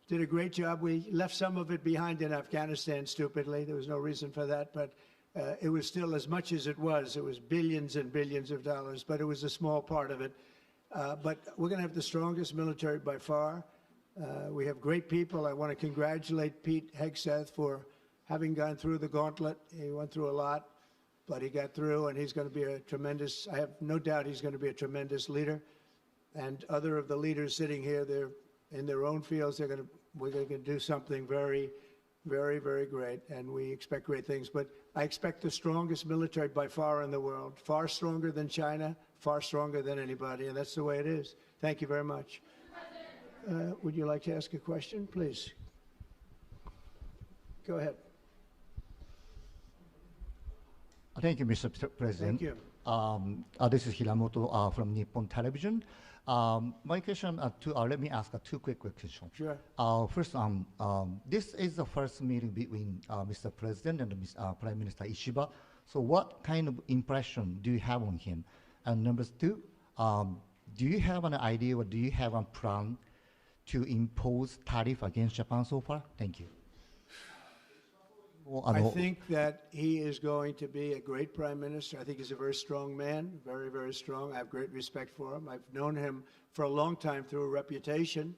Did a great job. We left some of it behind in Afghanistan, stupidly. There was no reason for that, but it was still as much as it was. It was billions and billions of dollars, but it was a small part of it. But we're going to have the strongest military by far. We have great people. I want to congratulate Pete Hegseth for having gone through the gauntlet. He went through a lot, but he got through, and he's going to be a tremendous, I have no doubt he's going to be a tremendous leader. And other of the leaders sitting here, they're in their own fields. We're going to do something very, very, very great, and we expect great things. But I expect the strongest military by far in the world, far stronger than China, far stronger than anybody, and that's the way it is. Thank you very much. Would you like to ask a question, please? Go ahead. Thank you, Mr. President. Thank you. This is Hiramoto from Nippon Television. My question, let me ask two quick questions. Sure. First, this is the first meeting between Mr. President and Prime Minister Ishiba. So what kind of impression do you have on him? And number two, do you have an idea or do you have a plan to impose tariff against Japan so far? Thank you. I think that he is going to be a great prime minister. I think he's a very strong man, very, very strong. I have great respect for him. I've known him for a long time through a reputation.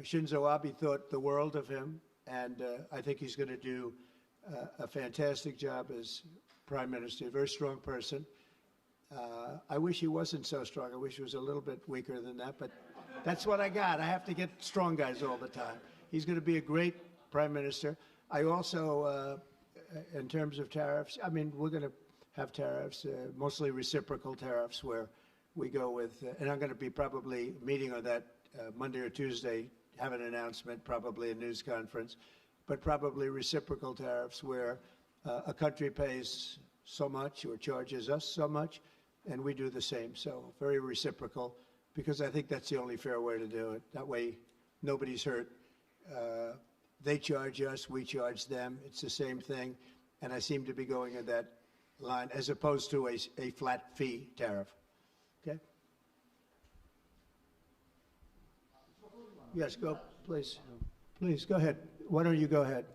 Shinzo Abe thought the world of him, and I think he's going to do a fantastic job as prime minister, a very strong person. I wish he wasn't so strong. I wish he was a little bit weaker than that, but that's what I got. I have to get strong guys all the time. He's going to be a great prime minister. I also, in terms of tariffs, I mean, we're going to have tariffs, mostly reciprocal tariffs, where we go with, and I'm going to be probably meeting on that Monday or Tuesday, have an announcement, probably a news conference, but probably reciprocal tariffs where a country pays so much or charges us so much, and we do the same. So very reciprocal, because I think that's the only fair way to do it. That way nobody's hurt. They charge us, we charge them. It's the same thing. And I seem to be going in that line as opposed to a flat fee tariff. Okay? Yes, go, please. Please, go ahead. Why don't you go ahead?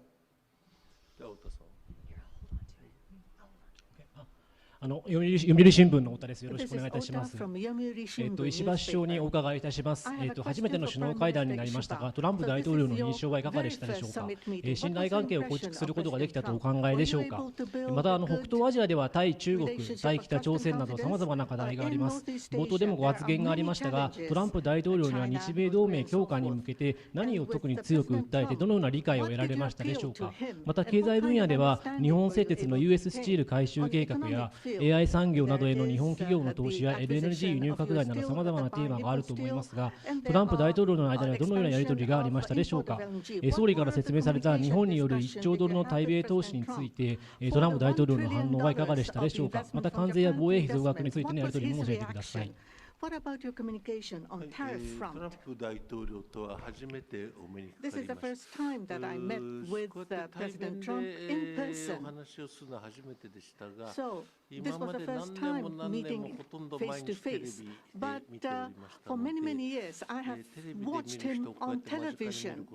読売新聞の太田です。よろしくお願いいたします。石破首相にお伺いいたします。初めての首脳会談になりましたが、トランプ大統領の印象はいかがでしたでしょうか。信頼関係を構築することができたとお考えでしょうか。また北東アジアでは対中国、対北朝鮮などさまざまな課題があります。冒頭でもご発言がありましたが、トランプ大統領には日米同盟強化に向けて何を特に強く訴えて、どのような理解を得られましたでしょうか。また経済分野では日本製鉄の US スチール回収計画やAI 産業などへの日本企業の投資や LNG 輸入拡大などさまざまなテーマがあると思いますが、トランプ大統領の間ではどのようなやり取りがありましたでしょうか。総理から説明された日本による1兆ドルの対米投資について、トランプ大統領の反応はいかがでしたでしょうか。また関税や防衛費増額についてのやり取りも教えてください。What about your communication on tariff front? This is the first time that I met with President Trump in person. So this was the first time meeting face to face. But for many, many years, I have watched him on television.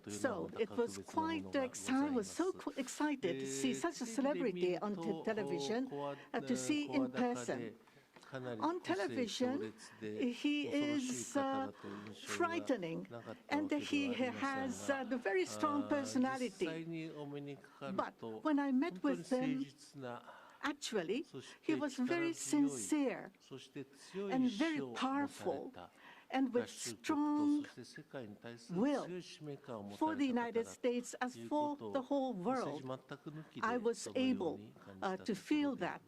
So it was quite I was so excited to see such a celebrity on television, to see in person. On television, he is frightening, and he has a very strong personality. But when I met with him, actually, he was very sincere and very powerful, and with strong will for the United States as for the whole world. I was able to feel that.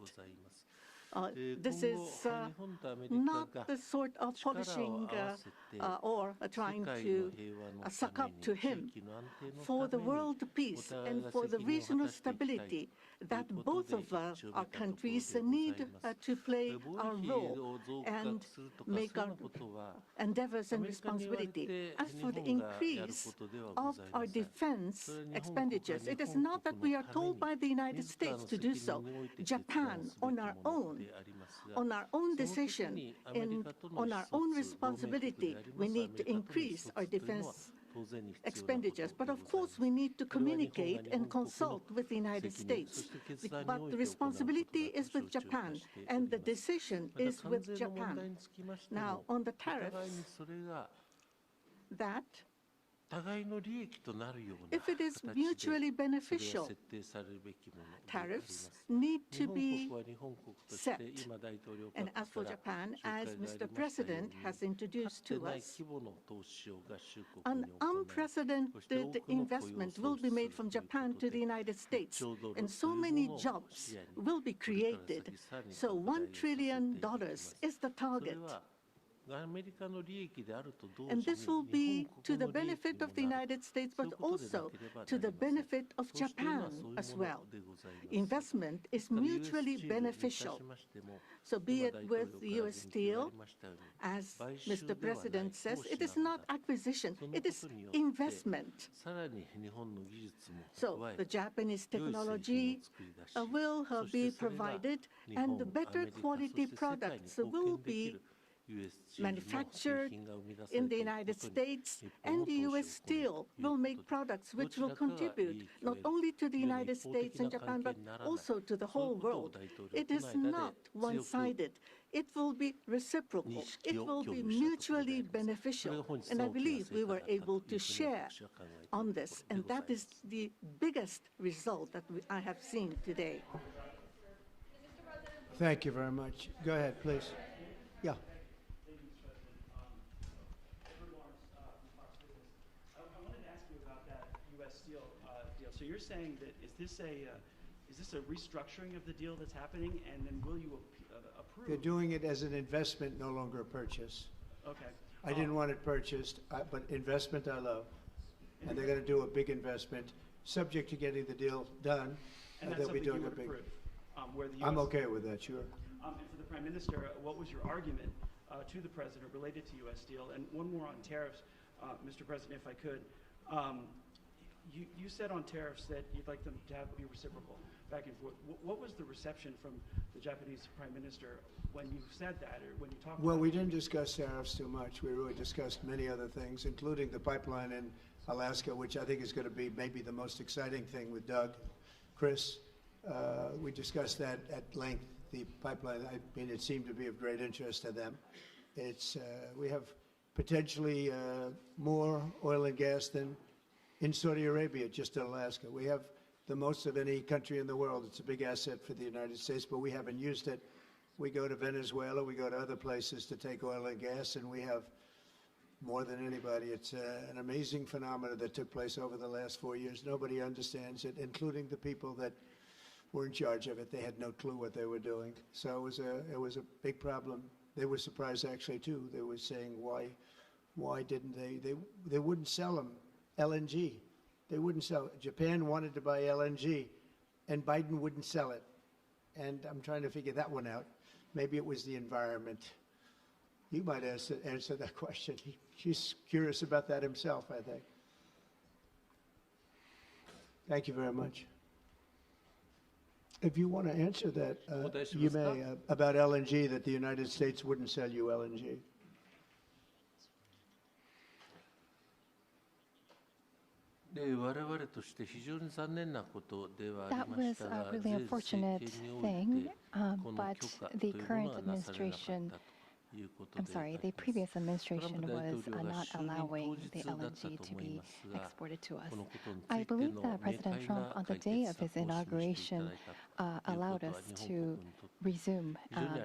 This is not the sort of polishing or trying to suck up to him. For the world peace and for the regional stability that both of our countries need to play our role and make our endeavors and responsibility. As for the increase of our defense expenditures, it is not that we are told by the United States to do so. Japan, on our own decision and on our own responsibility, we need to increase our defense expenditures. But of course, we need to communicate and consult with the United States. But the responsibility is with Japan, and the decision is with Japan. Now, on the tariffs, that if it is mutually beneficial, tariffs need to be set. And as for Japan, as Mr. President has introduced to us, an unprecedented investment will be made from Japan to the United States, and so many jobs will be created. So $1 trillion is the target. And this will be to the benefit of the United States, but also to the benefit of Japan as well. Investment is mutually beneficial. So be it with U.S. Steel, as Mr. President says, it is not acquisition, it is investment. So the Japanese technology will be provided, and the better quality products will be manufactured in the United States, and the U.S. Steel will make products which will contribute not only to the United States and Japan, but also to the whole world. It is not one-sided. It will be reciprocal. It will be mutually beneficial. And I believe we were able to share on this, and that is the biggest result that I have seen today. Thank you very much. Go ahead, please. Yeah. So you're saying that is this a restructuring of the deal that's happening, and then will you approve? They're doing it as an investment, no longer a purchase. Okay. I didn't want it purchased, but investment I love. And they're going to do a big investment, subject to getting the deal done. And that's they'll be doing you a would big. approve, where the US, I'm okay with that, sure. And for the Prime Minister, what was your argument to the President related to U.S. Steel? And one more on tariffs. Mr. President, if I could, you said on tariffs that you'd like them to be reciprocal, back and forth. What was the reception from the Japanese Prime Minister when you said that, or when you talked Well, about we it? didn't discuss tariffs too much. We really discussed many other things, including the pipeline in Alaska, which I think is going to be maybe the most exciting thing with Doug, Chris. We discussed that at length, the pipeline. I mean, it seemed to be of great interest to them. It's, we have potentially more oil and gas than in Saudi Arabia, just in Alaska. We have the most of any country in the world. It's a big asset for the United States, but we haven't used it. We go to Venezuela, we go to other places to take oil and gas, and we have more than anybody. It's an amazing phenomenon that took place over the last 4 years. Nobody understands it, including the people that were in charge of it. They had no clue what they were doing. So it was a big problem. They were surprised actually too. They were saying, why didn't they wouldn't sell them LNG. They wouldn't sell it. Japan wanted to buy LNG, and Biden wouldn't sell it. And I'm trying to figure that one out. Maybe it was the environment. You might answer that question. He's curious about that himself, I think. Thank you very much. If you want to answer that, you may, about LNG, that the United States wouldn't sell you LNG. That was a really unfortunate thing, but the current administration, the previous administration was not allowing the LNG to be exported to us. I believe that President Trump, on the day of his inauguration, allowed us to resume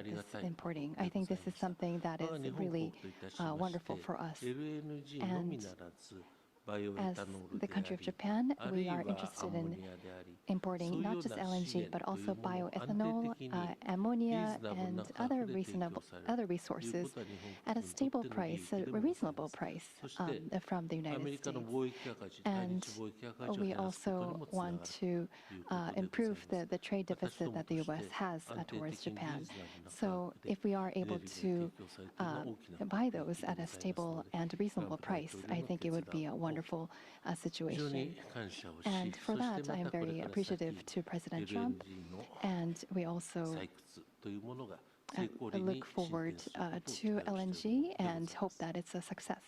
this importing. I think this is something that is really wonderful for us. And as the country of Japan, we are interested in importing not just LNG, but also bioethanol, ammonia, and other resources at a stable price, a reasonable price from the United States. And we also want to improve the trade deficit that the U.S. has towards Japan. So if we are able to buy those at a stable and reasonable price, I think it would be a wonderful situation. And for that, I am very appreciative to President Trump, and we also look forward to LNG and hope that it's a success.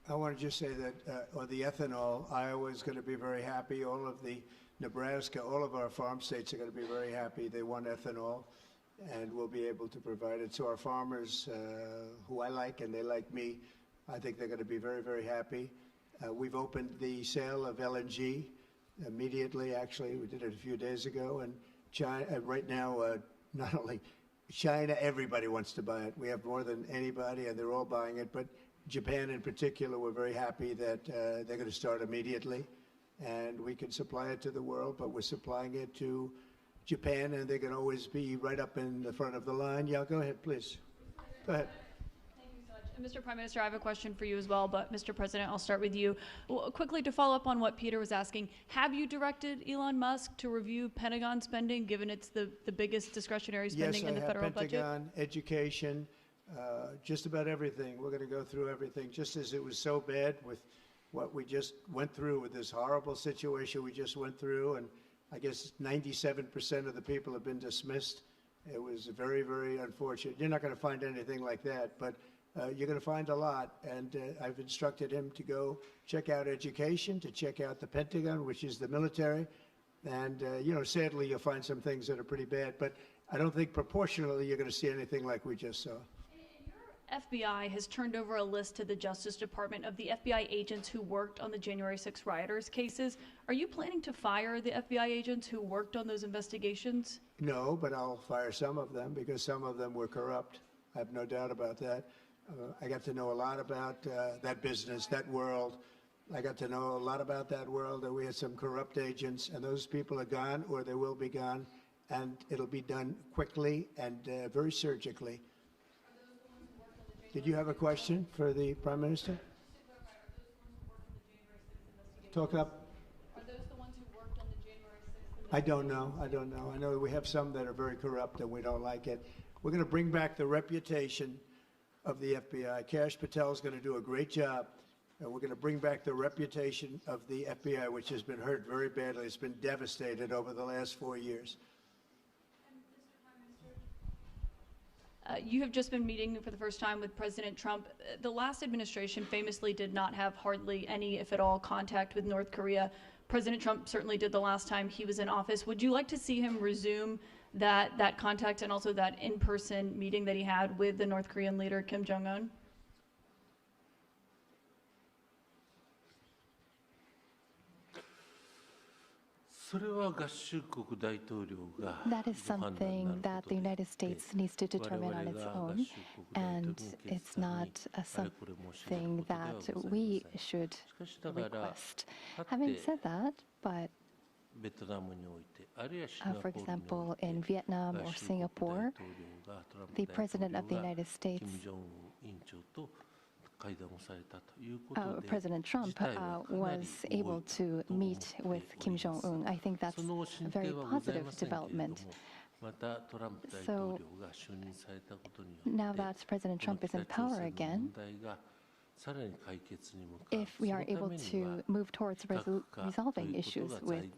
I want to just say that on the ethanol, Iowa is going to be very happy. All of the Nebraska, all of our farm states are going to be very happy. They want ethanol, and we'll be able to provide it. So our farmers, who I like and they like me, I think they're going to be very, very happy. We've opened the sale of LNG immediately. Actually, we did it a few days ago. And China, right now, not only China, everybody wants to buy it. We have more than anybody, and they're all buying it. But Japan in particular, we're very happy that they're going to start immediately. And we can supply it to the world, but we're supplying it to Japan, and they're going to always be right up in the front of the line. Yeah, go ahead, please. Go ahead. Mr. Prime Minister, I have a question for you as well, but Mr. President, I'll start with you. Quickly to follow up on what Peter was asking, have you directed Elon Musk to review Pentagon spending, given it's the biggest discretionary spending in the federal budget? Yes, I have Pentagon, education, just about everything. We're going to go through everything, just as it was so bad with what we just went through with this horrible situation we just went through, and I guess 97% of the people have been dismissed. It was very, very unfortunate. You're not going to find anything like that, but you're going to find a lot, and I've instructed him to go check out education, to check out the Pentagon, which is the military, and, sadly, you'll find some things that are pretty bad, but I don't think proportionally you're going to see anything like we just saw. FBI has turned over a list to the Justice Department of the FBI agents who worked on the January 6 rioters cases. Are you planning to fire the FBI agents who worked on those investigations? No, but I'll fire some of them because some of them were corrupt. I have no doubt about that. I got to know a lot about that business, that world. I got to know a lot about that world, that we had some corrupt agents, and those people are gone, or they will be gone, and it'll be done quickly and very surgically. Did you have a question for the Prime Minister? Talk up. Are those the ones who worked on the January 6th? I don't know. I know we have some that are very corrupt and we don't like it. We're going to bring back the reputation of the FBI. Kash Patel is going to do a great job, and we're going to bring back the reputation of the FBI, which has been hurt very badly. It's been devastated over the last 4 years. You have just been meeting for the first time with President Trump. The last administration famously did not have hardly any, if at all, contact with North Korea. President Trump certainly did the last time he was in office. Would you like to see him resume that contact and also that in-person meeting that he had with the North Korean leader, Kim Jong-un? That is something that the United States needs to determine on its own, and it's not something that we should request. Having said that, but for example, in Vietnam or Singapore, the President of the United States, President Trump was able to meet with Kim Jong-un. I think that's a very positive development. So now that President Trump is in power again, if we are able to move towards resolving issues with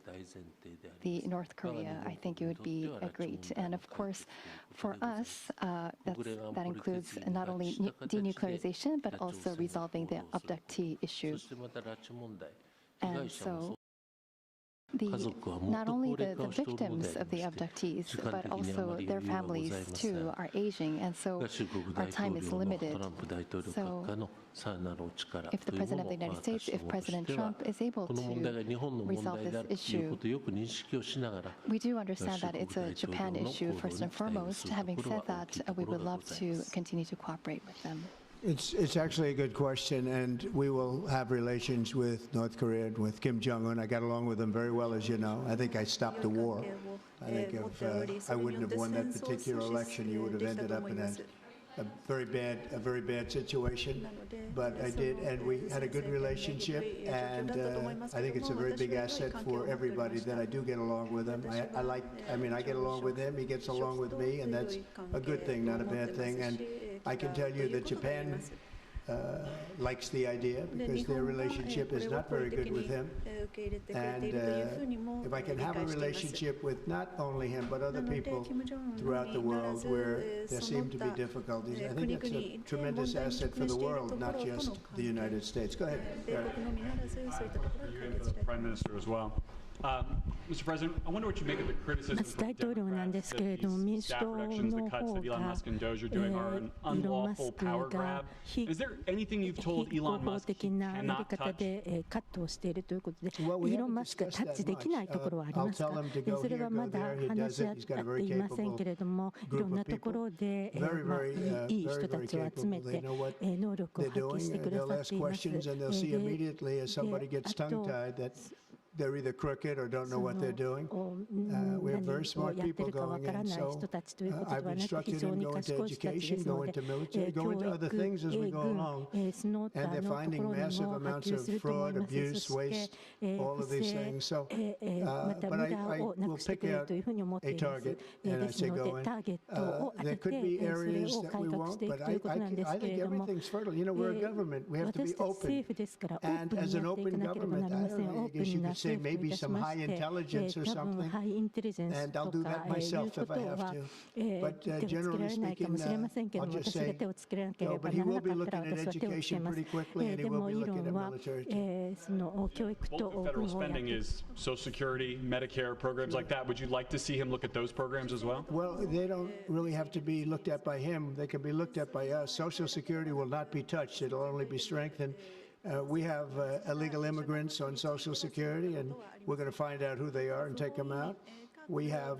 the North Korea, I think it would be great. And of course, for us, that includes not only denuclearization, but also resolving the abductee issue. And so not only the victims of the abductees, but also their families too are aging, and so our time is limited. So if the President of the United States, if President Trump is able to resolve this issue, we do understand that it's a Japan issue first and foremost. Having said that, we would love to continue to cooperate with them. It's actually a good question, and we will have relations with North Korea and with Kim Jong-un. I got along with him very well, as you know. I think I stopped the war. I think if I wouldn't have won that particular election, you would have ended up in a very bad situation. But I did, and we had a good relationship, and I think it's a very big asset for everybody that I do get along with him. I get along with him, he gets along with me, and that's a good thing, not a bad thing. And I can tell you that Japan likes the idea because their relationship is not very good with him. And if I can have a relationship with not only him, but other people throughout the world where there seem to be difficulties, I think that's a tremendous asset for the world, not just the United States. Go ahead. Prime Minister as well. Mr. President, I wonder what you make of the criticism from Democrats that these staff reductions, the cuts that Elon Musk and Doge are doing are an unlawful power grab. Is there anything you've told Elon Musk he cannot touch? カットをしているということで、イーロン・マスクがタッチできないところはありますか？それはまだ話し合っていませんけれども、いろんなところでいい人たちを集めて能力を発揮してくださっています。They're either crooked or don't know what they're doing. We have very smart people going in, so I've instructed them to go into education, go into military, go into other things as we go along. And they're finding massive amounts of fraud, abuse, waste, all of these things. So, but I will pick out a target, and I say go in. There could be areas that we won't, but I think everything's fertile. You know, we're a government. We have to be open. And as an open government, I don't know, I guess you could say maybe some high intelligence or something, and I'll do that myself if I have to. But generally speaking, I'll just say no, but he will be looking at education pretty quickly, and he will be looking at military too. Bulk of federal spending is Social Security, Medicare, programs like that. Would you like to see him look at those programs as well? Well, they don't really have to be looked at by him. They can be looked at by us. Social Security will not be touched. It'll only be strengthened. We have illegal immigrants on Social Security, and we're going to find out who they are and take them out. We have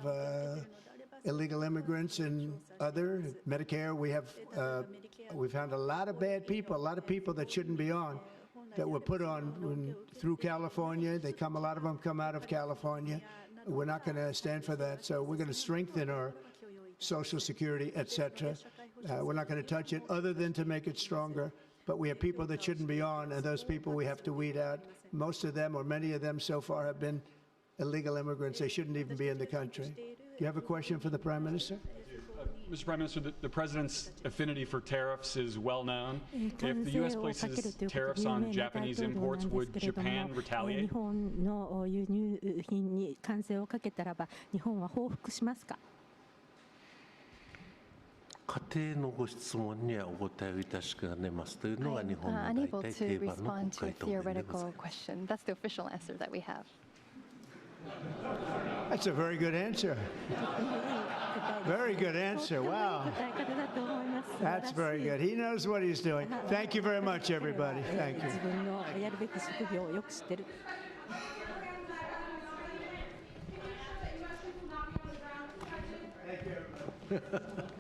illegal immigrants in other Medicare. We found a lot of bad people, a lot of people that shouldn't be on, that were put on through California. A lot of them come out of California. We're not going to stand for that. So we're going to strengthen our Social Security, etc. We're not going to touch it other than to make it stronger. But we have people that shouldn't be on, and those people we have to weed out. Most of them, or many of them so far, have been illegal immigrants. They shouldn't even be in the country. Do you have a question for the Prime Minister? Mr. Prime Minister, the President's affinity for tariffs is well known. If the U.S. places tariffs on Japanese imports, would Japan retaliate? 日本の輸入品に関税をかけたらば、日本は報復しますか？家庭のご質問にはお答えをいたしかねますというのが日本の大体定番の国会答弁でございます。That's the official answer that we have. That's a very good answer. Very good answer. Wow. That's very good. He knows what he's doing. Thank you very much, everybody. Thank you. 自分のやるべき職業をよく知ってる。Thank you, everybody.